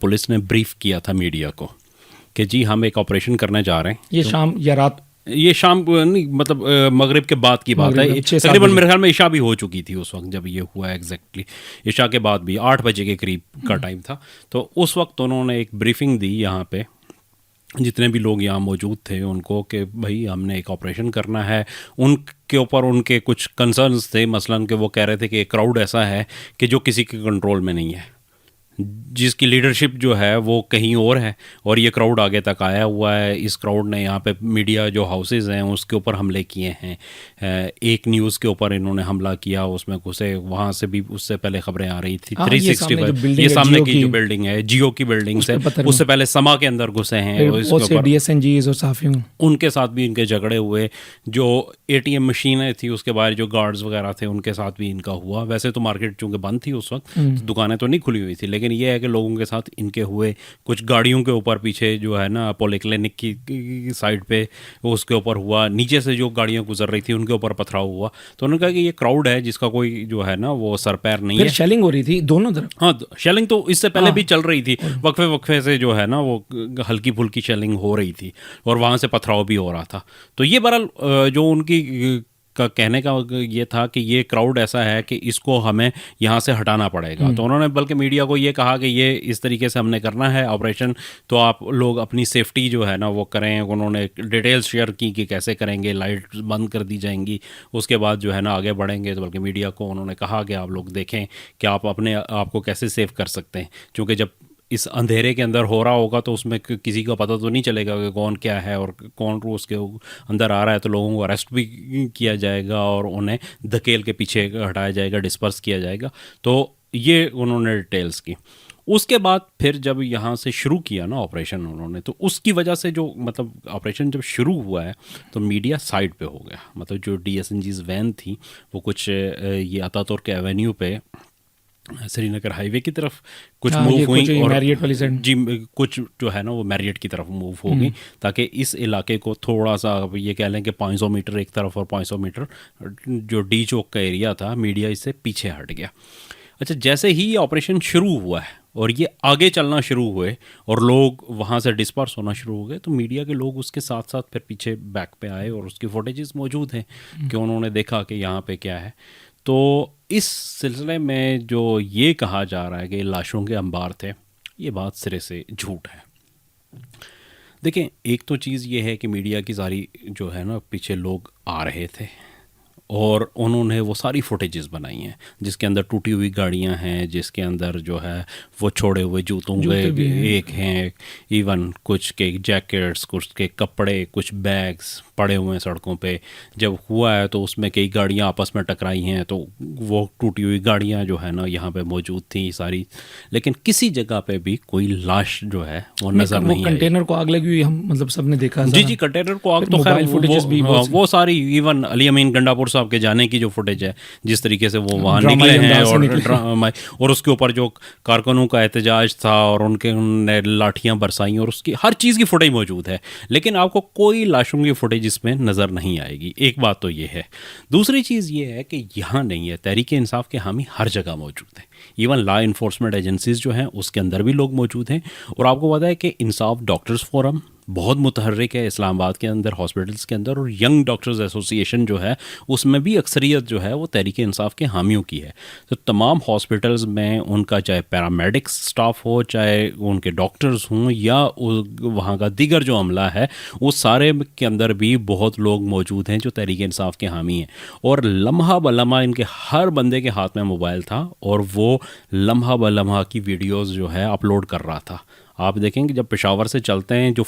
Police ने brief किया था मीडिया को कि जी हम एक ऑपरेशन करने जा रहे हैं। ये शाम या रात? ये शाम नहीं, मतलब मगरिब के बाद की बात है। तकरीबन मेरे ख्याल में इशा भी हो चुकी थी उस वक्त जब ये हुआ। एग्जैक्टली इशा के बाद भी 8 बजे के करीब का टाइम था। तो उस वक्त उन्होंने एक ब्रीफिंग दी यहाँ पे जितने भी लोग यहाँ मौजूद थे उनको कि भाई हमने एक ऑपरेशन करना है। उनके ऊपर उनके कुछ कंसर्न्स थे, मसलन कि वो कह रहे थे कि एक क्राउड ऐसा है कि जो किसी के कंट्रोल में नहीं है, जिसकी लीडरशिप जो है वो कहीं और है और ये क्राउड आगे तक आया हुआ है। इस क्राउड ने यहाँ पे मीडिया जो हाउसेज हैं उसके ऊपर हमले किए हैं। एक न्यूज़ के ऊपर इन्होंने हमला किया, उसमें घुसे, वहाँ से भी उससे पहले खबरें आ रही थी। 365 ये सामने की जो बिल्डिंग है जियो की बिल्डिंग है, उससे पहले समा के अंदर घुसे हैं। उनके साथ भी इनके झगड़े हुए। जो ATM मशीनें थी उसके बाहर जो गार्ड्स वगैरह थे उनके साथ भी इनका हुआ। वैसे तो मार्केट चूँकि बंद थी उस वक्त, दुकानें तो नहीं खुली हुई थी, लेकिन ये है कि लोगों के साथ इनके हुए। कुछ गाड़ियों के ऊपर पीछे जो है ना पॉलीक्लिनिक की साइड पे उसके ऊपर हुआ। नीचे से जो गाड़ियां गुजर रही थी उनके ऊपर पथराव हुआ। तो उन्होंने कहा कि ये क्राउड है जिसका कोई जो है ना वो सर पैर नहीं है। शेलिंग हो रही थी दोनों तरफ। हाँ, शेलिंग तो इससे पहले भी चल रही थी, वक्फे वक्फे से जो है ना वो हल्की फुल्की शेलिंग हो रही थी और वहाँ से पथराव भी हो रहा था। तो ये बहरहाल जो उनकी का कहने का ये था कि ये क्राउड ऐसा है कि इसको हमें यहाँ से हटाना पड़ेगा। तो उन्होंने बल्कि मीडिया को ये कहा कि ये इस तरीके से हमने करना है ऑपरेशन, तो आप लोग अपनी सेफ्टी जो है ना वो करें। उन्होंने डिटेल्स शेयर की कि कैसे करेंगे, लाइट बंद कर दी जाएंगी, उसके बाद जो है ना आगे बढ़ेंगे। तो बल्कि मीडिया को उन्होंने कहा कि आप लोग देखें कि आप अपने आप को कैसे सेव कर सकते हैं, क्योंकि जब इस अंधेरे के अंदर हो रहा होगा तो उसमें किसी को पता तो नहीं चलेगा कि कौन क्या है और कौन उसके अंदर आ रहा है। तो लोगों को अरेस्ट भी किया जाएगा और उन्हें धकेल के पीछे हटाया जाएगा, डिस्पर्स किया जाएगा। तो ये उन्होंने डिटेल्स की। उसके बाद फिर जब यहाँ से शुरू किया ना ऑपरेशन उन्होंने, तो उसकी वजह से जो मतलब ऑपरेशन जब शुरू हुआ है तो मीडिया साइड पे हो गया। मतलब जो DSNG's वैन थी वो कुछ ये अतातुर्क एवेन्यू पे श्रीनगर हाईवे की तरफ कुछ मूव हुई और मैरियट वाली साइड जी कुछ जो है ना वो मैरियट की तरफ मूव हो गई, ताकि इस इलाके को थोड़ा सा ये कह लें कि 500 मीटर एक तरफ और 500 मीटर जो डी चौक का एरिया था, मीडिया इससे पीछे हट गया। अच्छा, जैसे ही ये ऑपरेशन शुरू हुआ है और ये आगे चलना शुरू हुए और लोग वहाँ से डिस्पर्स होना शुरू हो गए, तो मीडिया के लोग उसके साथ साथ फिर पीछे बैक पे आए और उसकी फुटेजेस मौजूद हैं कि उन्होंने देखा कि यहाँ पे क्या है। तो इस सिलसिले में जो ये कहा जा रहा है कि लाशों के अंबार थे, ये बात सिरे से झूठ है। देखें, एक तो चीज़ ये है कि मीडिया की सारी जो है ना पीछे लोग आ रहे थे और उन्होंने वो सारी फुटेजेस बनाई हैं जिसके अंदर टूटी हुई गाड़ियां हैं, जिसके अंदर जो है वो छोड़े हुए जूतों के एक हैं, इवन कुछ के जैकेट्स, कुछ के कपड़े, कुछ बैग्स पड़े हुए हैं सड़कों पे। जब हुआ है तो उसमें कई गाड़ियां आपस में टकराई हैं, तो वो टूटी हुई गाड़ियां जो है ना यहाँ पे मौजूद थी सारी, लेकिन किसी जगह पे भी कोई लाश जो है वो नज़र नहीं आई। कंटेनर को आग लगी हुई हम मतलब सबने देखा। जी, कंटेनर को आग तो खैर वो सारी, इवन अली अमीन गंडापुर साहब के जाने की जो फुटेज है, जिस तरीके से वो वहाँ निकले हैं और उसके ऊपर जो कारकुनों का एहतजाज था और उनने लाठियाँ बरसाई और उसकी हर चीज़ की फुटेज मौजूद है, लेकिन आपको कोई लाशों की फुटेज इसमें नज़र नहीं आएगी। एक बात तो ये है। दूसरी चीज़ ये है कि यहाँ नहीं है, तहरीक इंसाफ के हामी हर जगह मौजूद हैं। इवन लॉ इन्फोर्समेंट एजेंसीज जो हैं उसके अंदर भी लोग मौजूद हैं। और आपको पता है कि इंसाफ डॉक्टर्स फोरम बहुत मुतहर्रिक है इस्लामाबाद के अंदर, हॉस्पिटल्स के अंदर, और यंग डॉक्टर्स एसोसिएशन जो है उसमें भी अक्सरियत जो है वो तहरीक इंसाफ के हामियों की है। तो तमाम हॉस्पिटल्स में उनका चाहे पैरामेडिक्स स्टाफ हो, चाहे उनके डॉक्टर्स हों, या वहाँ का दीगर जो अमला है, वो सारे के अंदर भी बहुत लोग मौजूद हैं जो तहरीक इंसाफ के हामी हैं। और लम्हा ब लम्हा इनके हर बंदे के हाथ में मोबाइल था और वो लम्हा ब लम्हा की वीडियोज़ जो है अपलोड कर रहा था। आप देखेंगे जब पेशावर से चलते हैं, जो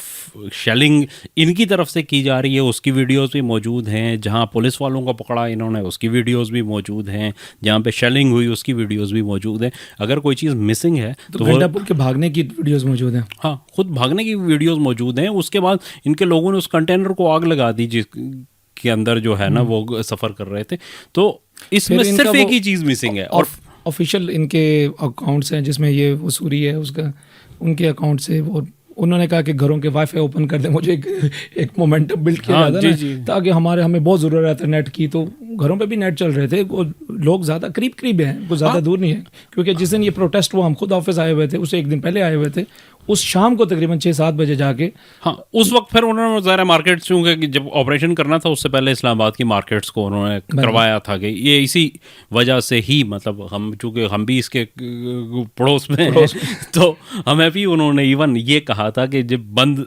शेलिंग इनकी तरफ से की जा रही है उसकी वीडियोस भी मौजूद हैं, जहां पुलिस वालों को पकड़ा इन्होंने उसकी वीडियोस भी मौजूद हैं, जहां पे शेलिंग हुई उसकी वीडियोस भी मौजूद हैं। अगर कोई चीज़ मिसिंग है तो गंडापुर के भागने की वीडियोस मौजूद हैं। हाँ, खुद भागने की वीडियोज़ मौजूद हैं। उसके बाद इनके लोगों ने उस कंटेनर को आग लगा दी जिसके अंदर जो है ना वो सफ़र कर रहे थे। तो इसमें सिर्फ एक ही चीज़ मिसिंग है। और ऑफिशियल इनके अकाउंट्स हैं जिसमें ये वसूली है उसका, उनके अकाउंट से वो उन्होंने कहा कि घरों के वाईफाई ओपन कर दें, मुझे एक मोमेंटम बिल्ड किया हाँ, जाता जी, ना, जी। ताकि हमें बहुत ज़रूरत है नेट की, तो घरों पे भी नेट चल रहे थे। वो लोग ज़्यादा करीब करीब हैं, कुछ ज़्यादा दूर नहीं है, क्योंकि जिस दिन ये प्रोटेस्ट हुआ हम खुद ऑफिस आए हुए थे, उससे एक दिन पहले आए हुए थे। उस शाम को तकरीबन 6-7 बजे जाके हाँ, उस वक्त फिर उन्होंने ज़रा मार्केट्स, क्योंकि जब ऑपरेशन करना था उससे पहले इस्लामाबाद की मार्केट्स को उन्होंने करवाया था कि ये इसी वजह से ही, मतलब हम चूँकि हम भी इसके पड़ोस में हैं, तो हमें भी उन्होंने इवन ये कहा था कि जब बंद,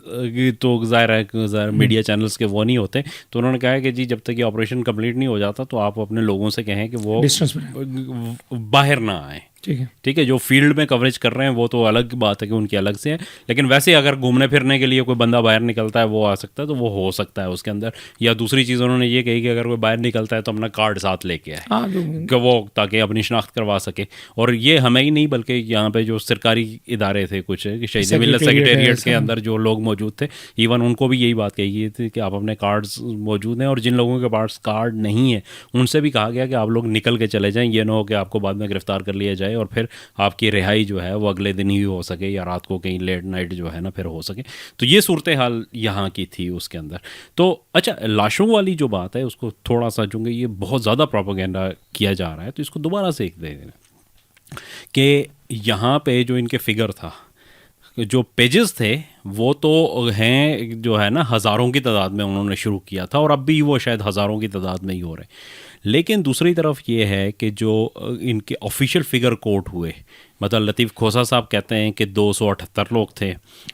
तो ज़ाहिर है मीडिया चैनल्स के वो नहीं होते, तो उन्होंने कहा है कि जी जब तक ये ऑपरेशन कंप्लीट नहीं हो जाता तो आप अपने लोगों से कहें कि वो डिस्टेंस में बाहर ना आए। ठीक है। जो फील्ड में कवरेज कर रहे हैं वो तो अलग बात है कि उनकी अलग से है, लेकिन वैसे अगर घूमने फिरने के लिए कोई बंदा बाहर निकलता है वो आ सकता है, तो वो हो सकता है उसके अंदर। या दूसरी चीज़ उन्होंने ये कही कि अगर कोई बाहर निकलता है तो अपना कार्ड साथ लेके आए, हाँ, कि वो ताकि अपनी शनाख्त करवा सके। और ये हमें ही नहीं बल्कि यहाँ पे जो सरकारी इदारे थे कुछ, शहीद मिलत सेक्रेटेरिएट के अंदर जो लोग मौजूद थे, इवन उनको भी यही बात कही गई थी कि आप अपने कार्ड्स मौजूद हैं, और जिन लोगों के पास कार्ड नहीं है उनसे भी कहा गया कि आप लोग निकल के चले जाएँ, ये ना हो कि आपको बाद में गिरफ्तार कर लिया जाए और फिर आपकी रिहाई जो है वो अगले दिन ही हो सके, या रात को कहीं लेट नाइट जो है ना फिर हो सके। तो ये सूरत हाल यहाँ की थी उसके अंदर। तो अच्छा, लाशों वाली जो बात है उसको थोड़ा सा, चूँकि ये बहुत ज़्यादा प्रोपेगेंडा किया जा रहा है, तो इसको दोबारा से एक दे देना कि यहाँ पे जो इनके फिगर था, जो पेजेस थे वो तो हैं जो है ना हज़ारों की तादाद में उन्होंने शुरू किया था, और अब भी वो शायद हज़ारों की तादाद में ही हो रहे। लेकिन दूसरी तरफ ये है कि जो इनके ऑफिशियल फिगर कोट हुए, मतलब लतीफ़ खोसा साहब कहते हैं कि 278 लोग थे,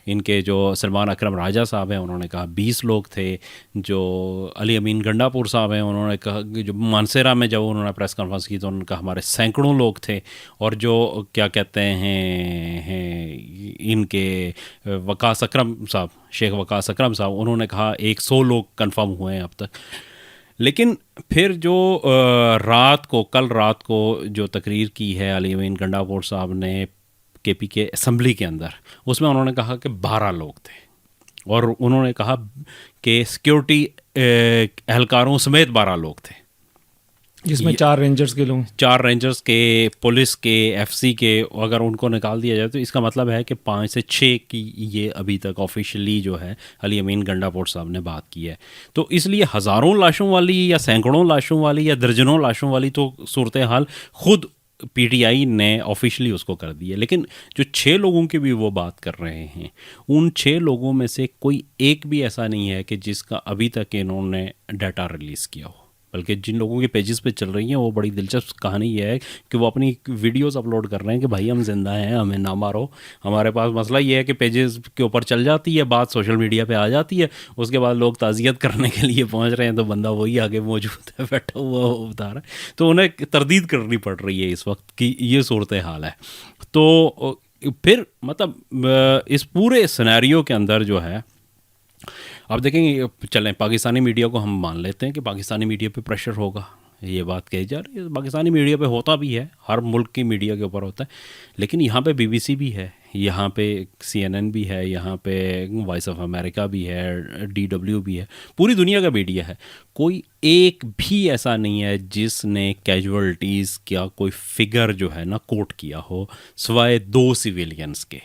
इनके जो सलमान अकरम राजा साहब हैं उन्होंने कहा 20 लोग थे, जो अली अमीन गंडापुर साहब हैं उन्होंने कहा, जो मानसेरा में जब उन्होंने प्रेस कॉन्फ्रेंस की तो उन्होंने कहा हमारे सैकड़ों लोग थे, और जो क्या कहते हैं इनके वकास अकरम साहब, शेख वकास अकरम साहब, उन्होंने कहा 100 लोग कन्फर्म हुए हैं अब तक। लेकिन फिर जो कल रात को जो तकरीर की है अली अमीन गंडापुर साहब ने केपी के असम्बली के अंदर, उसमें उन्होंने कहा कि 12 लोग थे, और उन्होंने कहा कि सिक्योरिटी एहलकारों समेत 12 लोग थे, जिसमें 4 रेंजर्स के लोग, 4 रेंजर्स के, पुलिस के, एफसी के, अगर उनको निकाल दिया जाए तो इसका मतलब है कि 5 से 6 की ये अभी तक ऑफिशियली जो है अली अमीन गंडापुर साहब ने बात की है। तो इसलिए हज़ारों लाशों वाली या सैकड़ों लाशों वाली या दर्जनों लाशों वाली तो सूरत हाल खुद पीटीआई ने ऑफिशियली उसको कर दी है। लेकिन जो 6 लोगों की भी वो बात कर रहे हैं, उन 6 लोगों में से कोई एक भी ऐसा नहीं है कि जिसका अभी तक इन्होंने डाटा रिलीज़ किया हो, बल्कि जिन लोगों के पेजेस पे चल रही हैं वो बड़ी दिलचस्प कहानी ये है कि वो अपनी वीडियोस अपलोड कर रहे हैं कि भाई हम जिंदा हैं, हमें ना मारो। हमारे पास मसला ये है कि पेजेस के ऊपर चल जाती है बात, सोशल मीडिया पे आ जाती है, उसके बाद लोग ताज़ियत करने के लिए पहुंच रहे हैं तो बंदा वही आगे मौजूद है, बैठा हुआ वो बता रहा है। तो उन्हें तरदीद करनी पड़ रही है इस वक्त की, ये सूरत हाल है। तो फिर मतलब इस पूरे सिनेरियो के अंदर जो है, अब देखेंगे, चलें पाकिस्तानी मीडिया को हम मान लेते हैं कि पाकिस्तानी मीडिया पे प्रेशर होगा, ये बात कही जा रही है, पाकिस्तानी मीडिया पे होता भी है, हर मुल्क की मीडिया के ऊपर होता है, लेकिन यहाँ पे बीबीसी भी है, यहाँ पे CNN भी है, यहाँ पे वॉइस ऑफ अमेरिका भी है, DW भी है, पूरी दुनिया का मीडिया है। कोई एक भी ऐसा नहीं है जिसने कैजुअलिटीज़ का कोई फिगर जो है ना कोट किया हो, सिवाय 2 सिविलियंस के।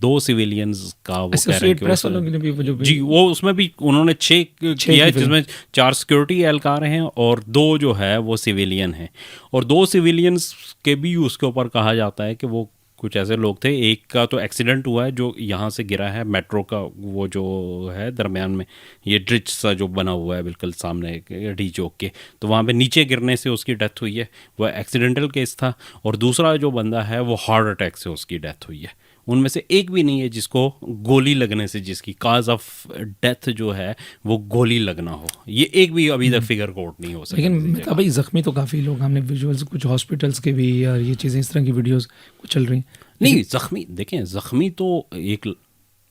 2 सिविलियंस का वो कह रहे हैं कि प्रेस वालों के लिए भी जो जी, वो उसमें भी उन्होंने 6 किया है, जिसमें 4 सिक्योरिटी एहलकार हैं और 2 जो है वो सिविलियन हैं। और 2 सिविलियंस के भी उसके ऊपर कहा जाता है कि वो कुछ ऐसे लोग थे, एक का तो एक्सीडेंट हुआ है जो यहाँ से गिरा है मेट्रो का, वो जो है दरमियान में ये ब्रिज सा जो बना हुआ है बिल्कुल सामने डी चौक के, तो वहाँ पे नीचे गिरने से उसकी डेथ हुई है, वो एक्सीडेंटल केस था। और दूसरा जो बंदा है वो हार्ट अटैक से उसकी डेथ हुई है। उनमें से एक भी नहीं है जिसको गोली लगने से, जिसकी काज ऑफ डेथ जो है वो गोली लगना हो, ये एक भी अभी तक फिगर कोट नहीं हो सका। लेकिन भाई जख्मी तो काफ़ी लोग, हमने विजुअल्स कुछ हॉस्पिटल्स के भी और ये चीज़ें इस तरह की वीडियोस कुछ चल रही। नहीं, जख्मी देखें, जख्मी तो एक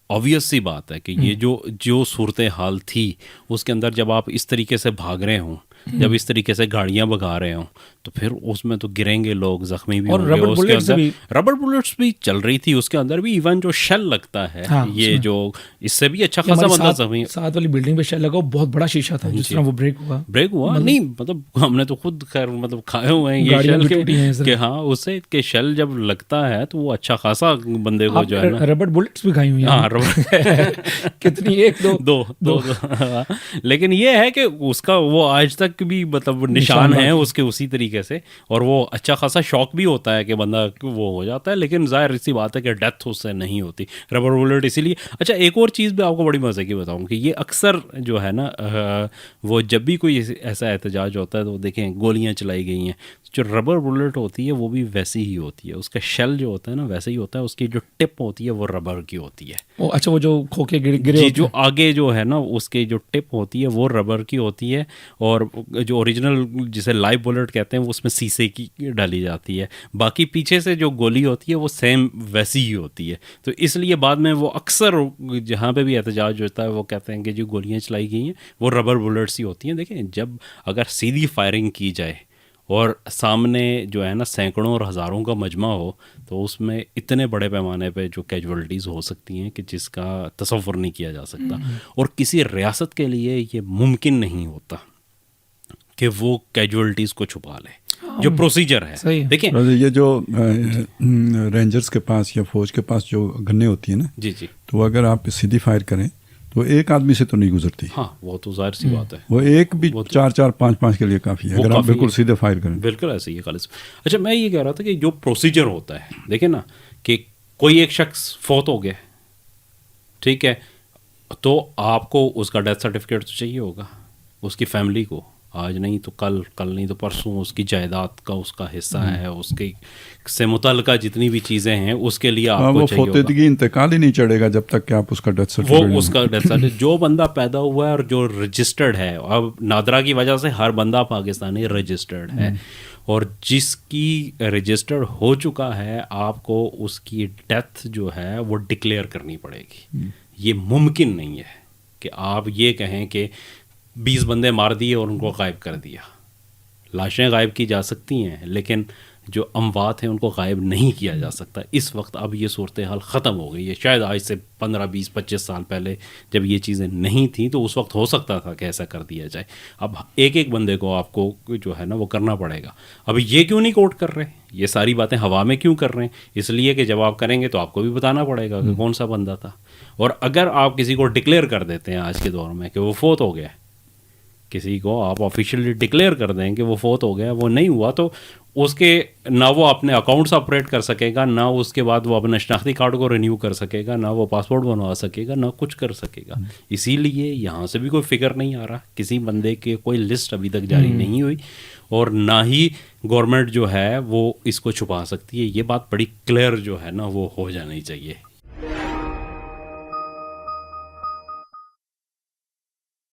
ऑब्वियस सी बात है कि ये जो सूरत हाल थी उसके अंदर जब आप इस तरीके से भाग रहे हों जब इस तरीके से गाड़ियां भगा रहे हों तो फिर उसमें तो गिरेंगे लोग, जख्मी भी और होंगे। रबर उसके बुलेट्स अंदर भी, रबर बुलेट्स भी चल रही थी उसके अंदर भी, इवन जो शेल लगता है हाँ, ये उसमें। जो इससे भी अच्छा ये खासा हमारी बंदा साथ जख्मी। साथ वाली बिल्डिंग पे शेल लगा, वो बहुत बड़ा शीशा था, जिस तरह वो ब्रेक हुआ नहीं मतलब हमने तो खुद खैर मतलब खाए हुए हैं ये गाड़ियां शेल भी टूटी हैं इस के हाँ, उससे के शेल जब लगता है तो वो अच्छा खासा बंदे को जो है ना। रबर बुलेट्स भी खाई हुई हैं। हाँ रबर कितनी, एक दो दो हाँ। लेकिन ये है कि उसका वो आज तक भी मतलब निशान है उसके उसी तरीके से, और वो अच्छा खासा शॉक भी होता है कि बंदा वो हो जाता है, लेकिन जाहिर सी बात है कि डेथ उससे नहीं होती रबर बुलेट। इसीलिए अच्छा एक और चीज़ भी आपको बड़ी मज़े की बताऊं कि ये अक्सर जो है ना वो जब भी कोई ऐसा एहतजाज होता है तो देखें गोलियां चलाई गई हैं, जो रबर बुलेट होती है वो भी वैसी ही होती है, उसका शेल जो होता है ना वैसे ही होता है, उसकी जो टिप होती है वो रबर की होती है। अच्छा वो जो खोखे गिरे जी, जो आगे जो है ना उसके जो टिप होती है वो रबर की होती है, और जो ओरिजिनल जिसे लाइव बुलेट कहते हैं वो उसमें शीशे की डाली जाती है। बाकी पीछे से जो गोली होती है वो सेम वैसी ही होती है। तो इसलिए बाद में वो अक्सर जहाँ पे भी एहतजाज होता है वो कहते हैं कि जो गोलियाँ चलाई गई हैं वो रबर बुलेट्स ही होती हैं। देखें जब अगर सीधी फायरिंग की जाए और सामने जो है ना सैकड़ों और हज़ारों का मजमा हो तो उसमें इतने बड़े पैमाने पे जो कैजुअलिटीज़ हो सकती हैं कि जिसका तसव्वुर नहीं किया जा सकता, और किसी रियासत के लिए ये मुमकिन नहीं होता कि वो कैजुअलिटीज़ को छुपा ले। जो प्रोसीजर है देखिए, ये जो रेंजर्स के पास या फौज के पास जो गन्ने होती है ना, जी जी, तो अगर आप सीधी फायर करें तो एक आदमी से तो नहीं गुजरती। हाँ वो तो जाहिर सी बात है, वो एक भी 4-4 5-5 के लिए काफ़ी है अगर आप बिल्कुल सीधे फायर करें। बिल्कुल ऐसे ही है खालिद। अच्छा मैं ये कह रहा था कि जो प्रोसीजर होता है देखिए ना, कि कोई एक शख्स फौत हो गया, ठीक है, तो आपको उसका डेथ सर्टिफिकेट तो चाहिए होगा, उसकी फैमिली को आज नहीं तो कल, कल नहीं तो परसों उसकी जायदाद का उसका हिस्सा है, उसके से मुतल्लिका जितनी भी चीज़ें हैं उसके लिए आपको चाहिए होगा। फोतेदगी इंतकाल ही नहीं चढ़ेगा जब तक कि आप उसका डेथ सर्टिफिकेट, वो उसका डेथ सर्टिफिकेट जो बंदा पैदा हुआ है और जो रजिस्टर्ड है, अब नादरा की वजह से हर बंदा पाकिस्तानी रजिस्टर्ड है, और जिसकी रजिस्टर्ड हो चुका है आपको उसकी डेथ जो है वो डिक्लेयर करनी पड़ेगी। ये मुमकिन नहीं है कि आप ये कहें कि 20 बंदे मार दिए और उनको गायब कर दिया। लाशें गायब की जा सकती हैं लेकिन जो अमवात हैं उनको गायब नहीं किया जा सकता। इस वक्त अब ये सूरत हाल ख़त्म हो गई है। शायद आज से 15, 20, 25 साल पहले जब ये चीज़ें नहीं थी तो उस वक्त हो सकता था कि ऐसा कर दिया जाए। अब एक एक बंदे को आपको जो है ना वो करना पड़ेगा। अब ये क्यों नहीं कोट कर रहे, ये सारी बातें हवा में क्यों कर रहे हैं? इसलिए कि जब आप करेंगे तो आपको भी बताना पड़ेगा कि कौन सा बंदा था। और अगर आप किसी को डिक्लेयर कर देते हैं आज के दौर में कि वो फोत हो गया, किसी को आप ऑफिशियली डिक्लेयर कर दें कि वो फोत हो गया, वो नहीं हुआ, तो उसके ना वो अपने अकाउंट्स ऑपरेट कर सकेगा, ना उसके बाद वो अपने शनाख्ती कार्ड को रिन्यू कर सकेगा, ना वो पासपोर्ट बनवा सकेगा, ना कुछ कर सकेगा। इसीलिए यहाँ से भी कोई फिगर नहीं आ रहा, किसी बंदे के कोई लिस्ट अभी तक जारी नहीं हुई, और ना ही गवर्नमेंट जो है वो इसको छुपा सकती है। ये बात बड़ी क्लियर जो है ना वो हो जानी चाहिए।